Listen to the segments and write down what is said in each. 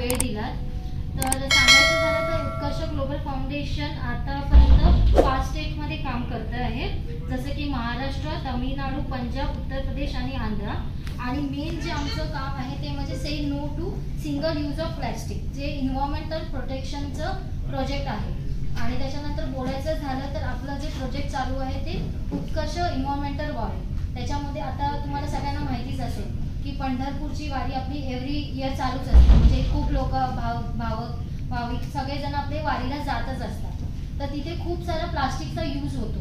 वेळ दिलात. तर सांगायचं झालं तर उत्कर्ष ग्लोबल फाउंडेशन आतापर्यंत 5 स्टेटमध्ये काम करत आहे, जसं की महाराष्ट्र, तामिळनाडू, पंजाब, उत्तर प्रदेश आणि आंध्र. आणि मेन जे आमचं काम आहे ते म्हणजे say no to single use of plastic, जे इन्व्हायरमेंटल प्रोटेक्शनचं प्रोजेक्ट आहे. आणि त्याच्यानंतर बोलायचं झालं तर आपलं जे प्रोजेक्ट चालू आहे ते उत्कर्ष इन्व्हायरमेंटल वारी. त्याच्यामध्ये आता तुम्हाला सगळ्यांना माहितीच असेल की पंढरपूरची वारी आपली एव्हरी इयर चालूच असते. म्हणजे खूप लोक भाविक सगळेजण आपले वारीला जातच असतात. तर तिथे खूप सारा प्लास्टिकचा यूज होतो,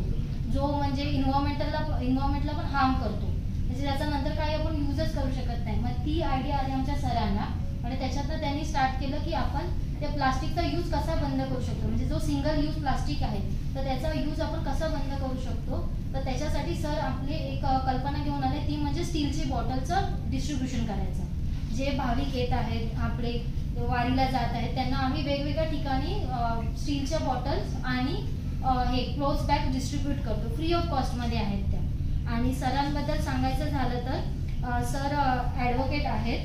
जो म्हणजे इन्व्हायरमेंटला पण हार्म करतो. म्हणजे त्याच्यानंतर काही आपण यूजच करू शकत नाही. मग ती आयडिया आली आमच्या सरांना आणि त्याच्यातनं त्यांनी स्टार्ट केलं की आपण त्या प्लास्टिकचा यूज कसा बंद करू शकतो. म्हणजे जो सिंगल यूज प्लास्टिक आहे तर त्याचा यूज आपण कसा बंद करू शकतो. तर त्याच्यासाठी सर आपले एक कल्पना घेऊन आले, ती म्हणजे स्टीलची बॉटलचं डिस्ट्रीब्युशन करायचं. जे भाविक येत आहेत, आपले वारीला जात आहेत, त्यांना आम्ही वेगवेगळ्या ठिकाणी स्टीलच्या बॉटल्स आणि हे क्लोथ बॅग डिस्ट्रीब्यूट करतो. फ्री ऑफ कॉस्टमध्ये आहेत त्या. आणि सरांबद्दल सांगायचं झालं तर सर ॲडव्होकेट आहेत.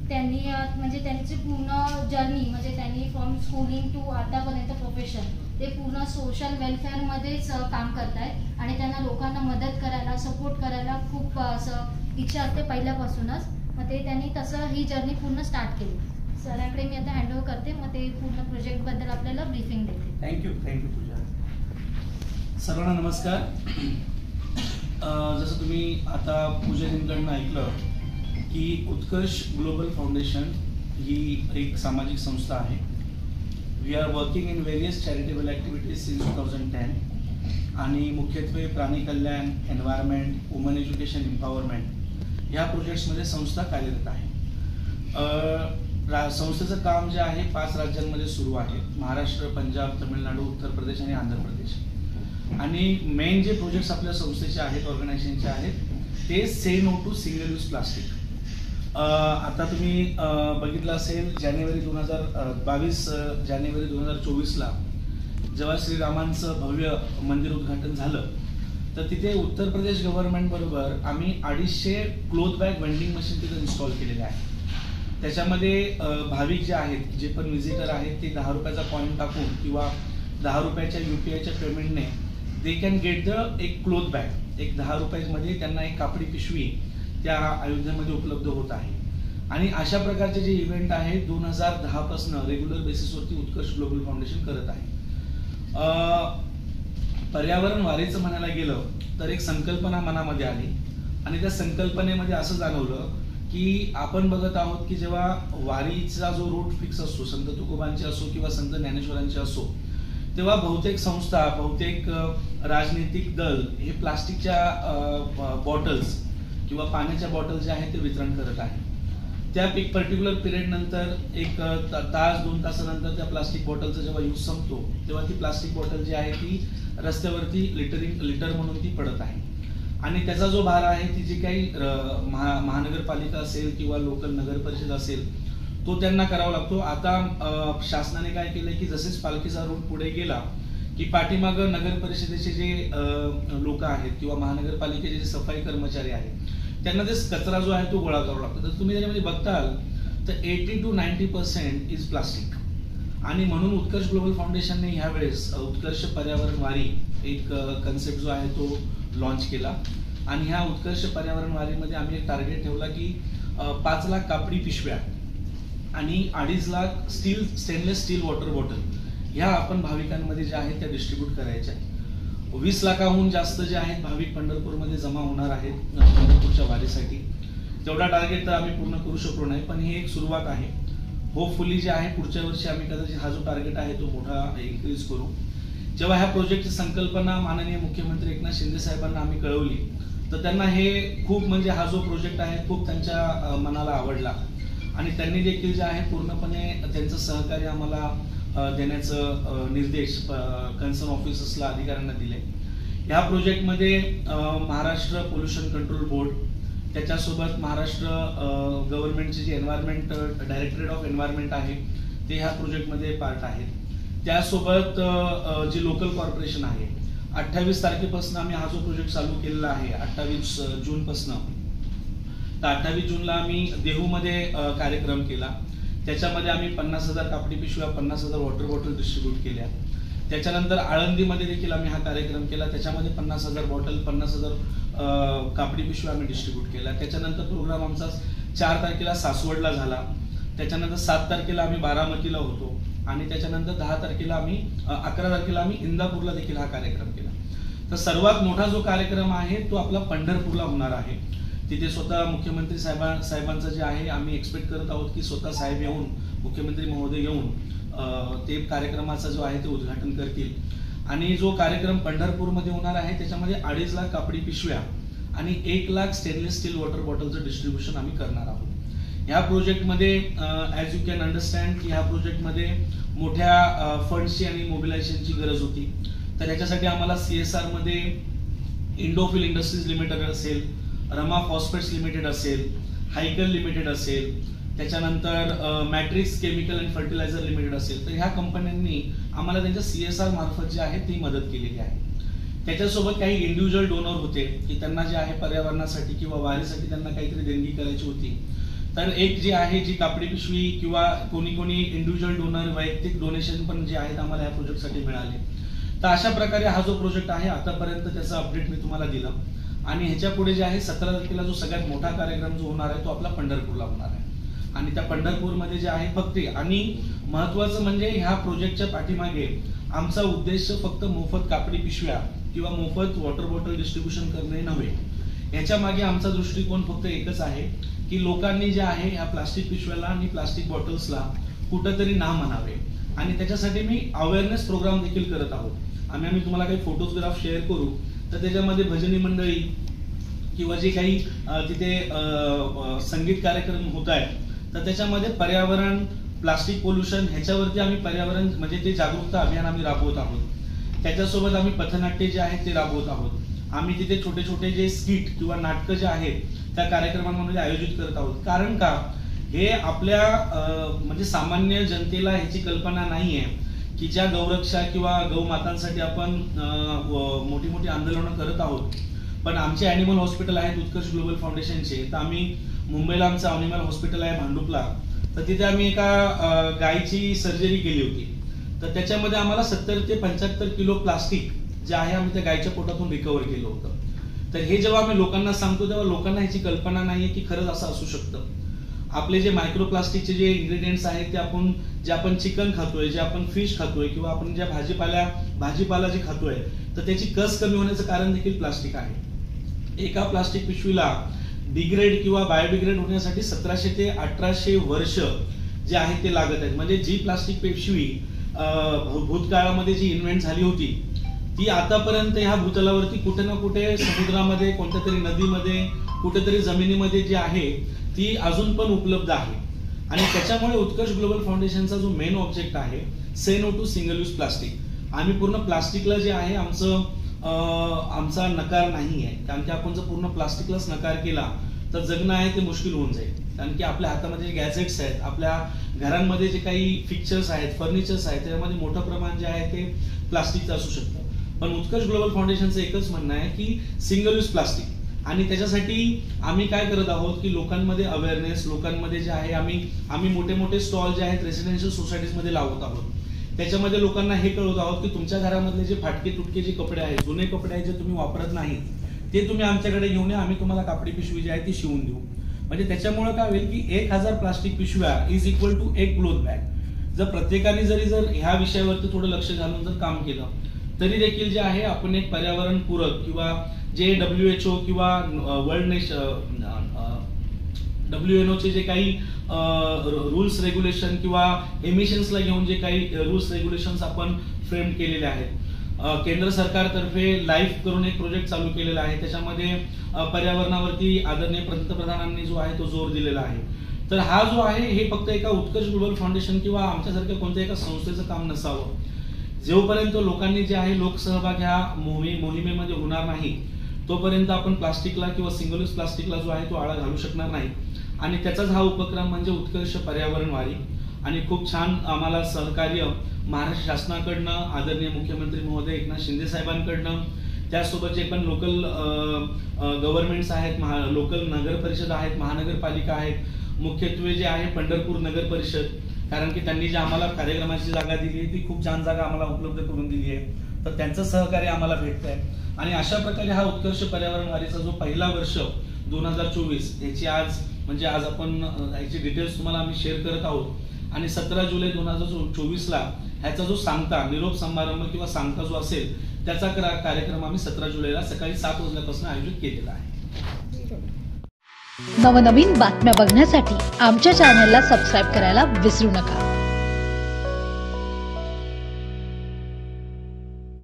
त्यांनी म्हणजे त्यांची पूर्ण जर्नी म्हणजे त्यांनी फ्रॉम स्कूलिंग टू आतापर्यंत प्रोफेशन ते पूर्ण सोशल वेलफेअरमध्येच काम करत आहेत. आणि त्यांना लोकांना मदत करायला, सपोर्ट करायला खूप असं इच्छा असते पहिल्यापासूनच. मग ते त्यांनी तसं ही जर्नी पूर्ण स्टार्ट केली. सरांकडे मी आता हँडओव्हर करते, मग ते पूर्ण प्रोजेक्टबद्दल आपल्याला ब्रीफिंग देते. थँक्यू पूजा. सर्वांना नमस्कार. जसं तुम्ही आता पूजाजींकडून ऐकलं की उत्कर्ष ग्लोबल फाउंडेशन ही एक सामाजिक संस्था आहे. We are working in various charitable activities since 2010 आणि मुख्यत्वे प्राणी कल्याण, एन्व्हायरमेंट, वुमन एज्युकेशन, एम्पॉवरमेंट ह्या प्रोजेक्ट्समध्ये संस्था कार्यरत आहे. संस्थेचं काम जे आहे 5 राज्यांमध्ये सुरू आहे: महाराष्ट्र, पंजाब, तामिळनाडू, उत्तर प्रदेश आणि आंध्र प्रदेश. आणि मेन जे प्रोजेक्ट्स आपल्या संस्थेचे आहेत, ऑर्गनायझेशनचे आहेत, ते say no to single use plastic. आता तुम्ही बघितलं असेल जानेवारी 2024ला जेव्हा श्रीरामांचं भव्य मंदिर उद्घाटन झालं तर तिथे उत्तर प्रदेश गव्हर्नमेंट बरोबर आम्ही 250 क्लोथ बॅग वेंडिंग मशीन तिथे इन्स्टॉल केलेले आहे. त्याच्यामध्ये भाविक जे आहेत, जे पण व्हिजिटर आहेत, ते 10 रुपयाचा कॉईन टाकून किंवा 10 रुपयाच्या UPIच्या पेमेंटने दे कॅन गेट द एक क्लोथ बॅग. एक 10 रुपयामध्ये त्यांना एक कापडी पिशवी त्या अयोध्येमध्ये उपलब्ध होत आहे. आणि अशा प्रकारचे जे इव्हेंट आहे 2010 पासून रेग्युलर बेसिसवरती उत्कर्ष ग्लोबल फाउंडेशन करत आहे. पर्यावरण वारीचं म्हणायला गेलं तर एक संकल्पना मनामध्ये आली आणि त्या संकल्पनेमध्ये असं जाणवलं की आपण बघत आहोत की जेव्हा वारीचा जो रूट फिक्स असतो, संत तुकोबांचे असो किंवा संत ज्ञानेश्वरांचे असो, तेव्हा बहुतेक संस्था, बहुतेक राजनीतिक दल हे प्लास्टिकच्या बॉटल्स किंवा पाण्याच्या बॉटल जे आहेत ते वितरण करत आहे. त्या एक पर्टिक्युलर पिरियड नंतर एक तास 2 तासानंतर त्या प्लास्टिक बॉटलचा जेव्हा यूज संपतो तेव्हा ती प्लास्टिक बॉटल जी आहे ती रस्त्यावरती लिटर म्हणून ती पडत आहे. आणि त्याचा जो भार आहे, ती जी काही महानगरपालिका असेल किंवा लोकल नगर परिषद असेल तो त्यांना करावा लागतो. आता शासनाने काय केलंय की जसेच पालखीचा रूट पुढे गेला की पाठीमागं नगर परिषदेचे जे लोक आहेत किंवा महानगरपालिकेचे जे सफाई कर्मचारी आहेत त्यांना ते कचरा जो आहे तो गोळा करावा लागतो. तर तुम्ही त्याच्यामध्ये बघताल तर 80 to 90% इज प्लास्टिक. आणि म्हणून उत्कर्ष ग्लोबल फाउंडेशनने ह्या वेळेस उत्कर्ष पर्यावरण वारी एक कन्सेप्ट जो आहे तो लॉन्च केला. आणि ह्या उत्कर्ष पर्यावरण वारीमध्ये आम्ही एक टार्गेट ठेवला की 5 लाख कापडी पिशव्या आणि 2.5 lakh stainless steel water bottle ह्या आपण भाविकांमध्ये ज्या आहेत त्या डिस्ट्रीब्यूट करायच्या. 20 लाखाहून जास्त जे आहेत भाविक पंढरपूरमध्ये जमा होणार आहेत पंढरपूरच्या वारीसाठी. तेवढा टार्गेट तर आम्ही पूर्ण करू शकलो नाही, पण ही एक सुरुवात आहे. होपफुली जे आहे पुढच्या वर्षी आम्ही कदाचित हा जो टार्गेट आहे तो मोठा इन्क्रीज करू. जेव्हा ह्या प्रोजेक्टची संकल्पना माननीय मुख्यमंत्री एकनाथ शिंदे साहेबांना आम्ही कळवली तर त्यांना हे खूप म्हणजे हा जो प्रोजेक्ट आहे खूप त्यांच्या मनाला आवडला आणि त्यांनी देखील जे आहे पूर्णपणे त्यांचं सहकार्य आम्हाला देण्याचं निर्देश कन्सर्न ऑफिसर्सला, अधिकाऱ्यांना दिले. ह्या प्रोजेक्टमध्ये महाराष्ट्र पोल्युशन कंट्रोल बोर्ड, त्याच्यासोबत महाराष्ट्र गव्हर्नमेंटचे जे एन्व्हायरमेंट डायरेक्टरेट ऑफ एन्व्हायरमेंट आहे ते ह्या प्रोजेक्टमध्ये पार्ट आहेत. त्यासोबत जे लोकल कॉर्पोरेशन आहे, 28 तारखेपासून आम्ही हा जो प्रोजेक्ट चालू केलेला आहे 28 जूनपासून, तर 28 जूनला आम्ही देहूमध्ये कार्यक्रम केला. त्याच्यामध्ये आम्ही 50,000 कापडी पिशव्या, 50,000 वॉटर बॉटल डिस्ट्रीब्यूट केल्या. त्याच्यानंतर आळंदीमध्ये देखील आम्ही हा कार्यक्रम केला. त्याच्यामध्ये 50,000 बॉटल, 50,000 कापडी पिशव्या आम्ही डिस्ट्रीब्यूट केल्या. त्याच्यानंतर प्रोग्राम आमचा 4 तारखेला सासवडला झाला. त्याच्यानंतर 7 तारखेला आम्ही बारामतीला होतो आणि त्याच्यानंतर 10 तारखेला आम्ही 11 तारखेला आम्ही इंदापूरला देखील हा कार्यक्रम केला. तर सर्वात मोठा जो कार्यक्रम आहे तो आपला पंढरपूरला होणार आहे. तिथे स्वतः मुख्यमंत्री साहेबांचं जे आहे, आम्ही एक्सपेक्ट करत आहोत की स्वतः साहेब येऊन, मुख्यमंत्री महोदय येऊन ते कार्यक्रमाचा जो आहे ते उद्घाटन करतील. आणि जो कार्यक्रम पंढरपूरमध्ये होणार आहे त्याच्यामध्ये 2.5 लाख कापडी पिशव्या आणि 1 लाख स्टेनलेस स्टील वॉटर बॉटलचं डिस्ट्रीब्युशन आम्ही करणार आहोत. ह्या प्रोजेक्टमध्ये ॲज यू कॅन अंडरस्टँड की ह्या प्रोजेक्टमध्ये मोठ्या फंड्सची आणि मोबिलायझेशनची गरज होती. तर ह्याच्यासाठी आम्हाला CSR मध्ये इंडोफिल इंडस्ट्रीज लिमिटेड असेल, रमा फॉस्फेट्स लिमिटेड असेल, हायकल लिमिटेड असेल, त्याच्यानंतर matrix chemical and fertiliser limited असेल, तर ह्या कंपन्यांनी आम्हाला त्यांच्या CSR मार्फत जे आहे ती मदत केलेली आहे. त्याच्यासोबत काही इंडिव्हिज्युअल डोनर होते की त्यांना जे आहे पर्यावरणासाठी किंवा वारीसाठी त्यांना काहीतरी देणगी करायची होती. तर एक जी आहे जी कापडी पिशवी किंवा कोणी इंडिव्हिज्युअल डोनर वैयक्तिक डोनेशन पण जे आहेत आम्हाला या प्रोजेक्टसाठी मिळाले. तर अशा प्रकारे हा जो प्रोजेक्ट आहे आतापर्यंत त्याचा अपडेट मी तुम्हाला दिला. आणि ह्याच्या पुढे जे आहे 17 तारखेला जो सगळ्यात मोठा कार्यक्रम जो होणार आहे तो आपला पंढरपूरला होणार आहे. आणि त्या पंढरपूरमध्ये जे आहे फक्त, आणि महत्वाचं म्हणजे ह्या प्रोजेक्टच्या पाठीमागे आमचा उद्देश फक्त मोफत कापडी पिशव्या किंवा मोफत वॉटर बॉटल डिस्ट्रीब्युशन करणे नव्हे. याच्या मागे आमचा दृष्टिकोन फक्त एकच आहे की लोकांनी जे आहे ह्या प्लास्टिक पिशव्याला आणि प्लास्टिक बॉटल्सला कुठंतरी ना म्हणावे. आणि त्याच्यासाठी मी अवेअरनेस प्रोग्राम देखील करत आहोत. आम्ही तुम्हाला काही फोटोग्राफ शेअर करू. तर त्याच्यामध्ये भजनी मंडळी किंवा जे काही तिथे संगीत कार्यक्रम होत आहेत तर त्याच्यामध्ये पर्यावरण, प्लास्टिक पोल्युशन ह्याच्यावरती आम्ही पर्यावरण म्हणजे ते जागरूकता अभियान आम्ही राबवत आहोत. त्याच्यासोबत आम्ही पथनाट्य जे आहेत ते राबवत आहोत. आम्ही तिथे छोटे छोटे जे स्किट किंवा नाटकं जे आहेत त्या कार्यक्रमांमध्ये आयोजित करत आहोत. कारण का, हे आपल्या म्हणजे सामान्य जनतेला ह्याची कल्पना नाहीये की ज्या गौरक्षा किंवा गौमातांसाठी आपण मोठी मोठी आंदोलनं करत आहोत. पण आमचे ॲनिमल हॉस्पिटल आहेत उत्कर्ष ग्लोबल फाउंडेशनचे. तर आम्ही मुंबईला आमचं ॲनिमल हॉस्पिटल आहे भांडुपला. तर तिथे आम्ही एका गायची सर्जरी केली होती. तर त्याच्यामध्ये आम्हाला 70 ते 75 किलो प्लास्टिक जे आहे आम्ही त्या गायच्या पोटातून रिकव्हर केलं होतं. तर हे जेव्हा आम्ही लोकांना सांगतो तेव्हा लोकांना ह्याची कल्पना नाहीये की खरंच असं असू शकतं. आपले जे मायक्रोप्लास्टिकचे जे इन्ग्रेडियंट्स आहेत ते जे आपण चिकन खातोय, जे आपण फिश खातोय किंवा आपण ज्या भाजीपाला जे खातोय तर त्याची कस कमी होण्याचं कारण देखील प्लास्टिक आहे. एका प्लास्टिक पिशवीला डिग्रेड किंवा बायोडिग्रेड होण्यासाठी 1700 ते 1800 वर्ष जे आहेत ते लागत आहेत. म्हणजे जी प्लास्टिक पिशवी भूतकाळामध्ये जी इन्व्हेंट झाली होती ती आतापर्यंत ह्या भूतलावरती कुठे ना कुठे समुद्रामध्ये, कोणत्या तरी नदीमध्ये, कुठेतरी जमिनीमध्ये जी आहे ती अजून पण उपलब्ध आहे. आणि त्याच्यामुळे उत्कर्ष ग्लोबल फाउंडेशनचा जो मेन ऑब्जेक्ट आहे say no to single use plastic. आम्ही पूर्ण प्लास्टिकला जे आहे आमचा नकार नाही आहे. कारण की आपण जर पूर्ण प्लास्टिकलाच नकार केला तर जगणं आहे ते मुश्किल होऊन जाईल. कारण की आपल्या हातामध्ये जे गॅजेट्स आहेत, आपल्या घरांमध्ये जे काही फिक्चर्स आहेत, फर्निचर्स आहेत, त्यामध्ये मोठं प्रमाण जे आहे ते प्लास्टिकचं असू शकतं. पण उत्कर्ष ग्लोबल फाउंडेशनचं एकच म्हणणं आहे की सिंगल यूज प्लास्टिक. आणि त्याच्यासाठी आम्ही काय करत आहोत की लोकांमध्ये अवेअरनेस, लोकांमध्ये जे आहे आम्ही मोठे मोठे स्टॉल जे आहेत रेसिडेन्शियल सोसायटीजमध्ये लावत आहोत. त्याच्यामध्ये लोकांना हे कळवत आहोत की तुमच्या घरामधले जे फाटके तुटके जे कपडे आहेत, जुने कपडे आहेत जे तुम्ही वापरत नाही ते तुम्ही आमच्याकडे घेऊन या, आम्ही तुम्हाला कापडी पिशवी जी आहे ती शिवून देऊ. म्हणजे त्याच्यामुळे काय होईल की 1000 प्लास्टिक पिशव्या is equal to 1 cloth bag. जर प्रत्येकाने जर ह्या विषयावरती थोडं लक्ष घालून जर काम केलं तरी देखील जे आहे आपण एक पर्यावरण पूरक किंवा जे WHO किंवा वर्ल्ड WNO चे जे काही रूल्स रेग्युलेशन किंवा एमिशन्सला घेऊन जे काही रूल्स रेग्युलेशन्स आपण फ्रेम केलेले आहेत. केंद्र सरकारतर्फे लाईफ करून एक प्रोजेक्ट चालू केलेला आहे. त्याच्यामध्ये पर्यावरणावरती आदरणीय पंतप्रधानांनी जो आहे तो जोर दिलेला आहे. तर हा जो आहे हे फक्त एका उत्कर्ष ग्लोबल फाउंडेशन किंवा आमच्यासारख्या कोणत्या एका संस्थेचं काम नसावं. जोपर्यंत लोकांनी जे आहे लोकसहभाग ह्या मोहिमेमध्ये होणार नाही तोपर्यंत आपण प्लास्टिकला किंवा सिंगल यूज प्लास्टिकला जो आहे तो आळा घालू शकणार नाही. आणि त्याचाच हा उपक्रम म्हणजे उत्कर्ष पर्यावरण वारी. आणि खूप छान आम्हाला सहकार्य महाराष्ट्र शासनाकडनं, आदरणीय मुख्यमंत्री महोदय एकनाथ शिंदे साहेबांकडनं, त्यासोबत जे पण लोकल गव्हर्नमेंट्स आहेत, लोकल नगर परिषद आहेत, महानगरपालिका आहेत, मुख्यत्वे जे आहे पंढरपूर नगर परिषद, कारण की त्यांनी जी आम्हाला कार्यक्रमाची जागा दिली आहे ती खूप छान जागा आम्हाला उपलब्ध करून दिली आहे, तर त्यांचं सहकार्य आम्हाला भेटत आहे. आणि अशा प्रकारे हा उत्कर्ष पर्यावरण वारीचा जो पहिला वर्ष 2024 याची आज म्हणजे आज आपण याची डिटेल्स तुम्हाला आम्ही शेअर करत आहोत. आणि 17 जुलै 2024ला ह्याचा जो सांगता निरोप समारंभ किंवा सांगता जो असेल त्याचा कार्यक्रम आम्ही 17 जुलैला सकाळी 7 वाजल्यापासून आयोजित केलेला आहे. नवनवीन बातम्या बघण्यासाठी आमच्या चॅनलला सबस्क्राईब करायला विसरू नका.